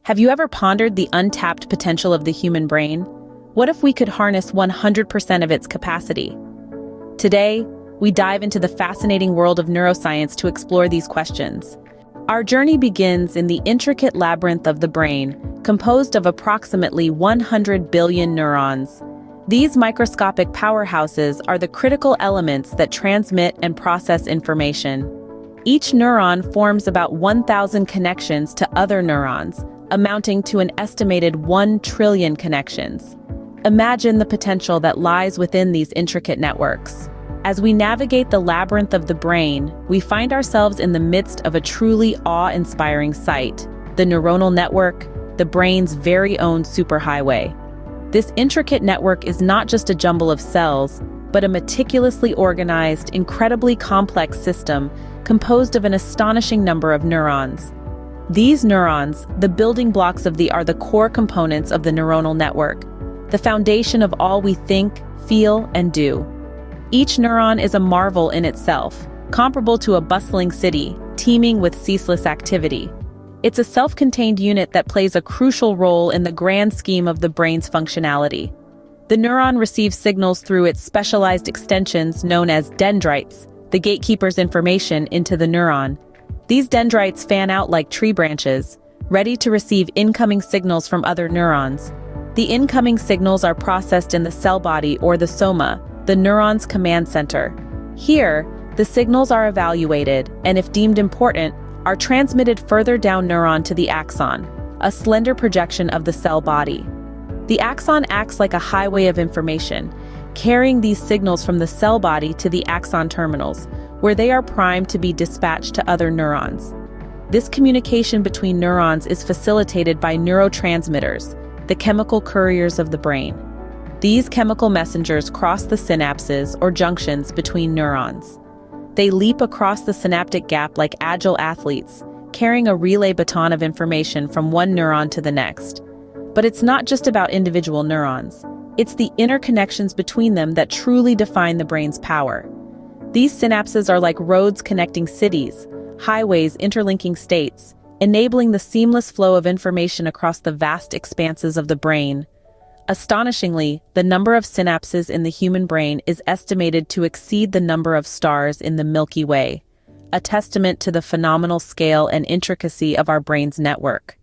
Have you ever pondered the untapped potential of the human brain? What if we could harness 100% of its capacity? Today, we dive into the fascinating world of neuroscience to explore these questions. Our journey begins in the intricate labyrinth of the brain, composed of approximately 100 billion neurons. These microscopic powerhouses are the critical elements that transmit and process information. Each neuron forms about 1,000 connections to other neurons, amounting to an estimated 1 trillion connections. Imagine the potential that lies within these intricate networks. As we navigate the labyrinth of the brain, we find ourselves in the midst of a truly awe-inspiring sight, the neuronal network, the brain's very own superhighway. This intricate network is not just a jumble of cells, but a meticulously organized, incredibly complex system composed of an astonishing number of neurons. These neurons, the building blocks are the core components of the neuronal network, the foundation of all we think, feel, and do. Each neuron is a marvel in itself, comparable to a bustling city, teeming with ceaseless activity. It's a self-contained unit that plays a crucial role in the grand scheme of the brain's functionality. The neuron receives signals through its specialized extensions known as dendrites, the gatekeepers information into the neuron. These dendrites fan out like tree branches, ready to receive incoming signals from other neurons. The incoming signals are processed in the cell body or the soma, the neuron's command center. Here, the signals are evaluated and, if deemed important, are transmitted further down neuron to the axon, a slender projection of the cell body. The axon acts like a highway of information, carrying these signals from the cell body to the axon terminals, where they are primed to be dispatched to other neurons. This communication between neurons is facilitated by neurotransmitters, the chemical couriers of the brain. These chemical messengers cross the synapses or junctions between neurons. They leap across the synaptic gap like agile athletes, carrying a relay baton of information from one neuron to the next. But it's not just about individual neurons. It's the interconnections between them that truly define the brain's power. These synapses are like roads connecting cities, highways interlinking states, enabling the seamless flow of information across the vast expanses of the brain. Astonishingly, the number of synapses in the human brain is estimated to exceed the number of stars in the Milky Way, a testament to the phenomenal scale and intricacy of our brain's network.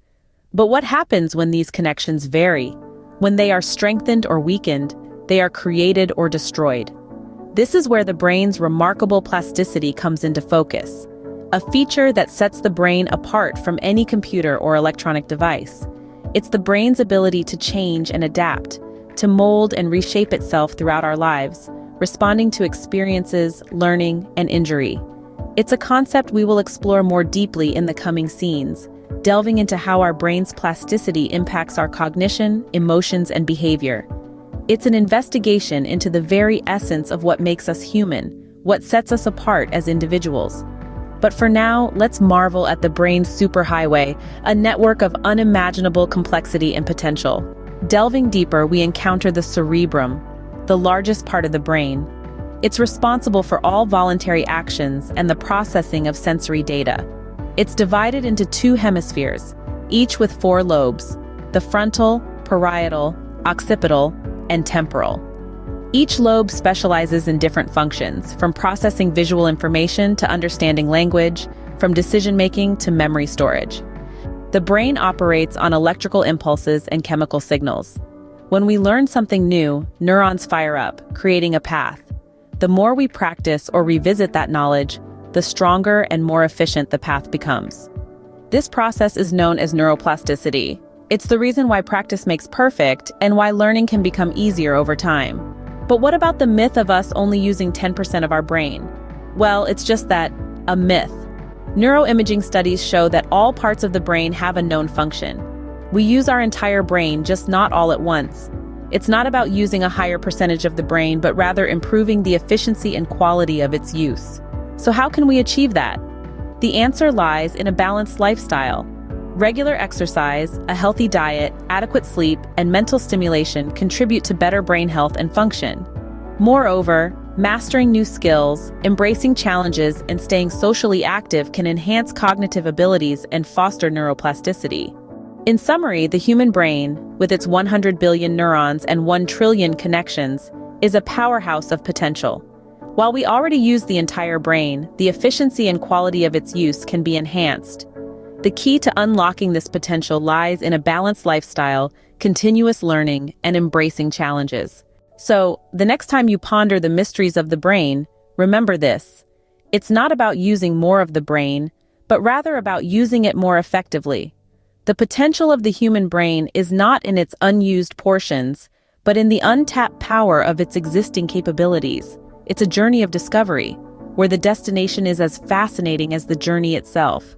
But what happens when these connections vary? When they are strengthened or weakened, they are created or destroyed. This is where the brain's remarkable plasticity comes into focus, a feature that sets the brain apart from any computer or electronic device. It's the brain's ability to change and adapt, to mold and reshape itself throughout our lives, responding to experiences, learning, and injury. It's a concept we will explore more deeply in the coming scenes, delving into how our brain's plasticity impacts our cognition, emotions, and behavior. It's an investigation into the very essence of what makes us human, what sets us apart as individuals. But for now, let's marvel at the brain's superhighway, a network of unimaginable complexity and potential. Delving deeper, we encounter the cerebrum, the largest part of the brain. It's responsible for all voluntary actions and the processing of sensory data. It's divided into two hemispheres, each with 4 lobes: the frontal, parietal, occipital, and temporal. Each lobe specializes in different functions, from processing visual information to understanding language, from decision-making to memory storage. The brain operates on electrical impulses and chemical signals. When we learn something new, neurons fire up, creating a path. The more we practice or revisit that knowledge, the stronger and more efficient the path becomes. This process is known as neuroplasticity. It's the reason why practice makes perfect and why learning can become easier over time. But what about the myth of us only using 10% of our brain? Well, it's just that, a myth. Neuroimaging studies show that all parts of the brain have a known function. We use our entire brain, just not all at once. It's not about using a higher percentage of the brain, but rather improving the efficiency and quality of its use. So how can we achieve that? The answer lies in a balanced lifestyle. Regular exercise, a healthy diet, adequate sleep, and mental stimulation contribute to better brain health and function. Moreover, mastering new skills, embracing challenges, and staying socially active can enhance cognitive abilities and foster neuroplasticity. In summary, the human brain, with its 100 billion neurons and 1 trillion connections, is a powerhouse of potential. While we already use the entire brain, the efficiency and quality of its use can be enhanced. The key to unlocking this potential lies in a balanced lifestyle, continuous learning, and embracing challenges. So, the next time you ponder the mysteries of the brain, remember this. It's not about using more of the brain, but rather about using it more effectively. The potential of the human brain is not in its unused portions, but in the untapped power of its existing capabilities. It's a journey of discovery, where the destination is as fascinating as the journey itself.